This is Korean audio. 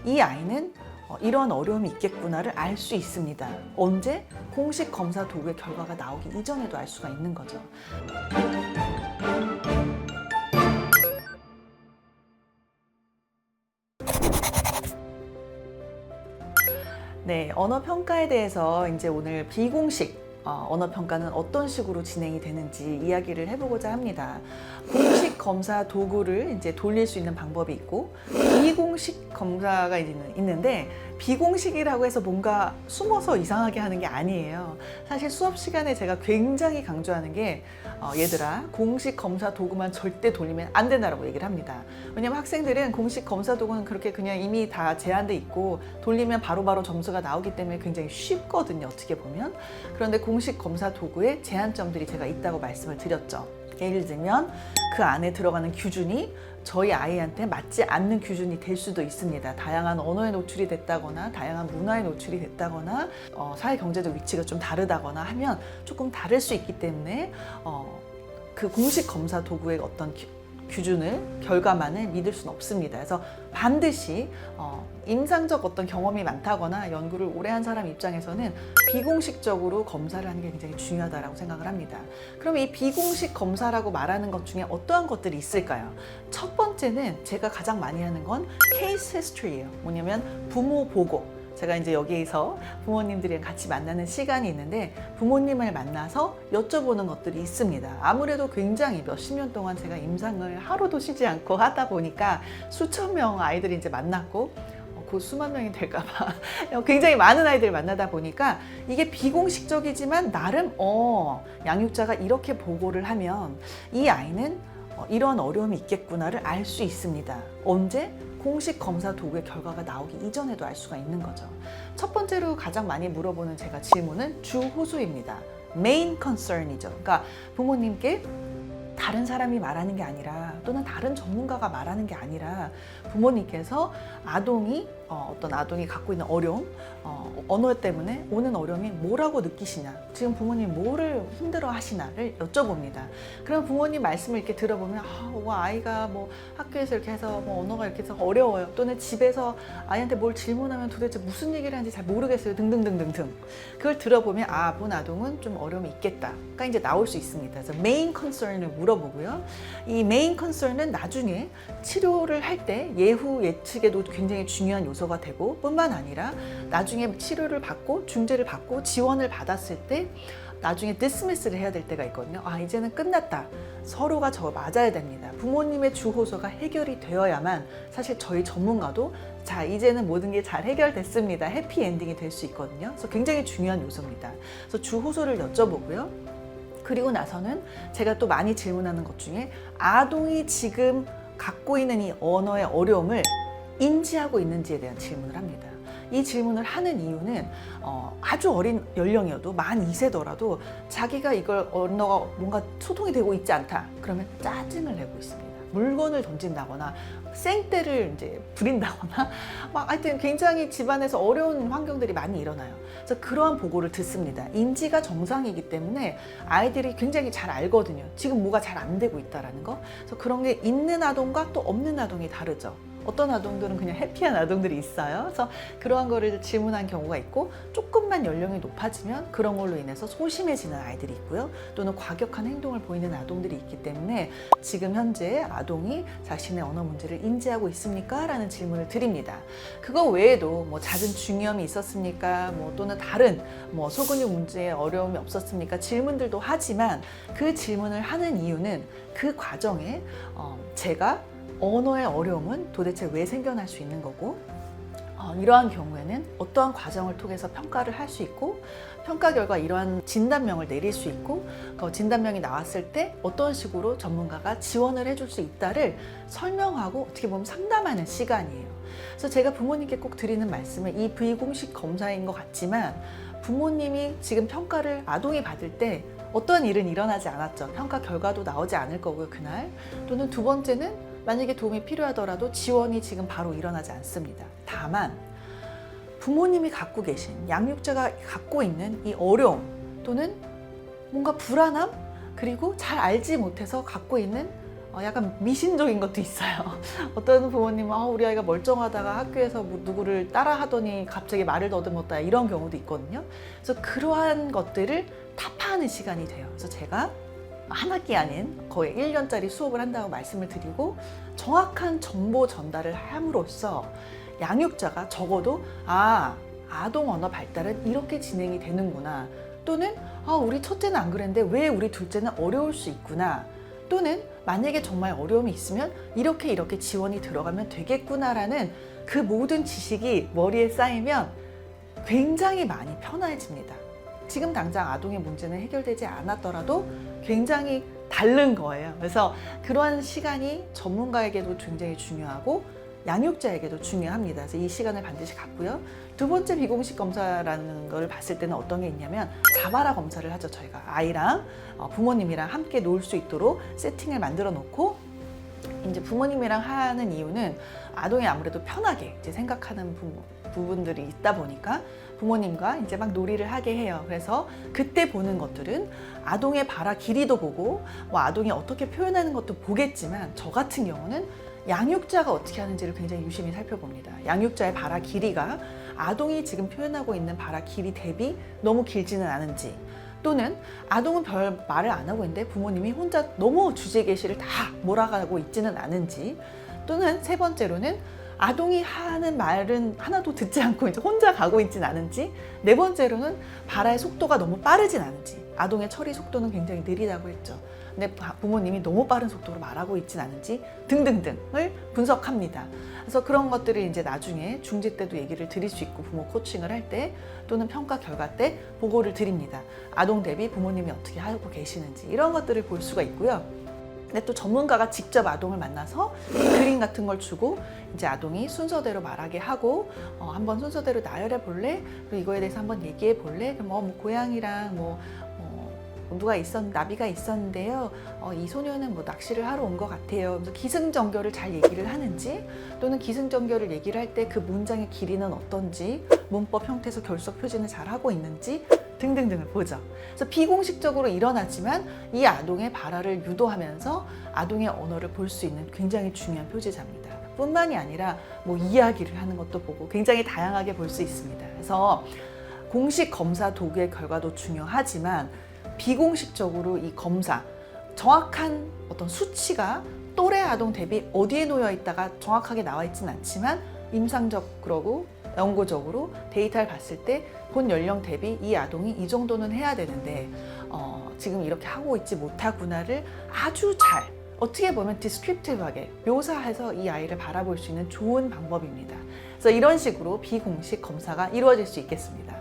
이 아이는 이런 어려움이 있겠구나를 알 수 있습니다. 언제? 공식 검사 도구의 결과가 나오기 이전에도 알 수가 있는 거죠. 네, 언어 평가에 대해서 이제 오늘 비공식 언어 평가는 어떤 식으로 진행이 되는지 이야기를 해보고자 합니다. 공식 검사 도구를 이제 돌릴 수 있는 방법이 있고 비공식 검사가 있는데 비공식이라고 해서 뭔가 숨어서 이상하게 하는 게 아니에요. 사실 수업 시간에 제가 굉장히 강조하는 게 얘들아 공식 검사 도구만 절대 돌리면 안 된다라고 얘기를 합니다. 왜냐면 학생들은 공식 검사 도구는 그렇게 그냥 이미 다 제한돼 있고 돌리면 바로바로 점수가 나오기 때문에 굉장히 쉽거든요, 어떻게 보면. 그런데 공식 검사 도구에 제한점들이 제가 있다고 말씀을 드렸죠. 예를 들면 그 안에 들어가는 규준이 저희 아이한테 맞지 않는 규준이 될 수도 있습니다. 다양한 언어에 노출이 됐다거나 다양한 문화에 노출이 됐다거나 사회 경제적 위치가 좀 다르다거나 하면 조금 다를 수 있기 때문에 그 공식 검사 도구의 어떤 규준을 결과만을 믿을 수는 없습니다. 그래서 반드시 임상적 어떤 경험이 많다거나 연구를 오래 한 사람 입장에서는 비공식적으로 검사를 하는 게 굉장히 중요하다고 생각을 합니다. 그럼 이 비공식 검사라고 말하는 것 중에 어떠한 것들이 있을까요? 첫 번째는 제가 가장 많이 하는 건 케이스 히스토리예요. 뭐냐면 부모 보고. 제가 이제 여기에서 부모님들이랑 같이 만나는 시간이 있는데 부모님을 만나서 여쭤보는 것들이 있습니다. 아무래도 굉장히 몇십 년 동안 제가 임상을 하루도 쉬지 않고 하다 보니까 수천 명 아이들이 이제 만났고 곧 수만 명이 될까봐 굉장히 많은 아이들을 만나다 보니까 이게 비공식적이지만 나름 양육자가 이렇게 보고를 하면 이 아이는 이런 어려움이 있겠구나를 알 수 있습니다. 언제? 공식 검사 도구의 결과가 나오기 이전에도 알 수가 있는 거죠. 첫 번째로 가장 많이 물어보는 제가 질문은 주호소입니다. 메인 컨서언이죠. 그러니까 부모님께 다른 사람이 말하는 게 아니라 또는 다른 전문가가 말하는 게 아니라 부모님께서 어떤 아동이 갖고 있는 어려움, 언어 때문에 오는 어려움이 뭐라고 느끼시냐, 지금 부모님 뭐를 힘들어 하시나를 여쭤봅니다. 그럼 부모님 말씀을 이렇게 들어보면 아이가 뭐 학교에서 이렇게 해서 뭐 언어가 이렇게 해서 어려워요, 또는 집에서 아이한테 뭘 질문하면 도대체 무슨 얘기를 하는지 잘 모르겠어요 등등등등등. 그걸 들어보면 본 아동은 좀 어려움이 있겠다가 이제 나올 수 있습니다. 그래서 메인 컨서언을 물어보고요. 이 메인 컨서언은 나중에 치료를 할 때 예측에도 굉장히 중요한 요소가 되고 뿐만 아니라 나중에 치료를 받고 중재를 받고 지원을 받았을 때 나중에 디스미스를 해야 될 때가 있거든요. 이제는 끝났다. 서로가 맞아야 됩니다. 부모님의 주호소가 해결이 되어야만 사실 저희 전문가도 이제는 모든 게 잘 해결됐습니다. 해피엔딩이 될 수 있거든요. 그래서 굉장히 중요한 요소입니다. 그래서 주호소를 여쭤보고요. 그리고 나서는 제가 또 많이 질문하는 것 중에 아동이 지금 갖고 있는 이 언어의 어려움을 인지하고 있는지에 대한 질문을 합니다. 이 질문을 하는 이유는 아주 어린 연령이어도 만 2세더라도 자기가 이걸 언어가 뭔가 소통이 되고 있지 않다 그러면 짜증을 내고 있습니다. 물건을 던진다거나 생떼를 이제 부린다거나 하여튼 굉장히 집안에서 어려운 환경들이 많이 일어나요. 그래서 그러한 보고를 듣습니다. 인지가 정상이기 때문에 아이들이 굉장히 잘 알거든요. 지금 뭐가 잘 안 되고 있다라는 거. 그래서 그런 게 있는 아동과 또 없는 아동이 다르죠. 어떤 아동들은 그냥 해피한 아동들이 있어요. 그래서 그러한 거를 질문한 경우가 있고 조금만 연령이 높아지면 그런 걸로 인해서 소심해지는 아이들이 있고요. 또는 과격한 행동을 보이는 아동들이 있기 때문에 지금 현재 아동이 자신의 언어 문제를 인지하고 있습니까? 라는 질문을 드립니다. 그거 외에도 잦은 중이염이 있었습니까? 또는 다른 소근육 문제에 어려움이 없었습니까? 질문들도 하지만 그 질문을 하는 이유는 그 과정에 제가 언어의 어려움은 도대체 왜 생겨날 수 있는 거고 이러한 경우에는 어떠한 과정을 통해서 평가를 할 수 있고 평가 결과 이러한 진단명을 내릴 수 있고 진단명이 나왔을 때 어떤 식으로 전문가가 지원을 해줄 수 있다를 설명하고 어떻게 보면 상담하는 시간이에요. 그래서 제가 부모님께 꼭 드리는 말씀은 이 비공식 검사인 것 같지만 부모님이 지금 평가를 아동이 받을 때 어떤 일은 일어나지 않았죠. 평가 결과도 나오지 않을 거고요, 그날. 또는 두 번째는 만약에 도움이 필요하더라도 지원이 지금 바로 일어나지 않습니다. 다만 부모님이 갖고 계신, 양육자가 갖고 있는 이 어려움 또는 뭔가 불안함, 그리고 잘 알지 못해서 갖고 있는 약간 미신적인 것도 있어요. 어떤 부모님은 우리 아이가 멀쩡하다가 학교에서 뭐 누구를 따라하더니 갑자기 말을 더듬었다 이런 경우도 있거든요. 그래서 그러한 것들을 타파하는 시간이 돼요. 그래서 제가 한 학기 아닌 거의 1년짜리 수업을 한다고 말씀을 드리고 정확한 정보 전달을 함으로써 양육자가 적어도 아동 언어 발달은 이렇게 진행이 되는구나, 또는 우리 첫째는 안 그랬는데 왜 우리 둘째는 어려울 수 있구나, 또는 만약에 정말 어려움이 있으면 이렇게 지원이 들어가면 되겠구나라는 그 모든 지식이 머리에 쌓이면 굉장히 많이 편해집니다. 지금 당장 아동의 문제는 해결되지 않았더라도 굉장히 다른 거예요. 그래서 그러한 시간이 전문가에게도 굉장히 중요하고 양육자에게도 중요합니다. 그래서 이 시간을 반드시 갖고요. 두 번째 비공식 검사라는 걸 봤을 때는 어떤 게 있냐면 자바라 검사를 하죠. 저희가 아이랑 부모님이랑 함께 놀 수 있도록 세팅을 만들어 놓고 이제 부모님이랑 하는 이유는 아동이 아무래도 편하게 이제 생각하는 부분들이 있다 보니까 부모님과 이제 막 놀이를 하게 해요. 그래서 그때 보는 것들은 아동의 발화 길이도 보고 뭐 아동이 어떻게 표현하는 것도 보겠지만, 저 같은 경우는 양육자가 어떻게 하는지를 굉장히 유심히 살펴봅니다. 양육자의 발화 길이가 아동이 지금 표현하고 있는 발화 길이 대비 너무 길지는 않은지, 또는 아동은 별 말을 안 하고 있는데 부모님이 혼자 너무 주제 게시를 다 몰아가고 있지는 않은지, 또는 세 번째로는 아동이 하는 말은 하나도 듣지 않고 이제 혼자 가고 있진 않은지, 네 번째로는 발화의 속도가 너무 빠르진 않은지, 아동의 처리 속도는 굉장히 느리다고 했죠. 근데 부모님이 너무 빠른 속도로 말하고 있진 않은지 등등등을 분석합니다. 그래서 그런 것들을 이제 나중에 중지 때도 얘기를 드릴 수 있고, 부모 코칭을 할 때 또는 평가 결과 때 보고를 드립니다. 아동 대비 부모님이 어떻게 하고 계시는지 이런 것들을 볼 수가 있고요. 근데 또 전문가가 직접 아동을 만나서 그림 같은 걸 주고 이제 아동이 순서대로 말하게 하고 한번 순서대로 나열해 볼래? 그리고 이거에 대해서 한번 얘기해 볼래? 그럼 뭐 고양이랑 나비가 있었는데요. 이 소녀는 뭐 낚시를 하러 온 것 같아요. 그래서 기승전결을 잘 얘기를 하는지, 또는 기승전결을 얘기를 할 때 그 문장의 길이는 어떤지, 문법 형태에서 결석 표진을 잘 하고 있는지 등등등을 보죠. 그래서 비공식적으로 일어나지만 이 아동의 발화를 유도하면서 아동의 언어를 볼 수 있는 굉장히 중요한 표지자입니다. 뿐만이 아니라 뭐 이야기를 하는 것도 보고 굉장히 다양하게 볼 수 있습니다. 그래서 공식 검사 도구의 결과도 중요하지만 비공식적으로 이 검사, 정확한 어떤 수치가 또래 아동 대비 어디에 놓여 있다가 정확하게 나와 있지는 않지만 임상적으로 연구적으로 데이터를 봤을 때 본 연령 대비 이 아동이 이 정도는 해야 되는데 지금 이렇게 하고 있지 못하구나를 아주 잘, 어떻게 보면 디스크립티브하게 묘사해서 이 아이를 바라볼 수 있는 좋은 방법입니다. 그래서 이런 식으로 비공식 검사가 이루어질 수 있겠습니다.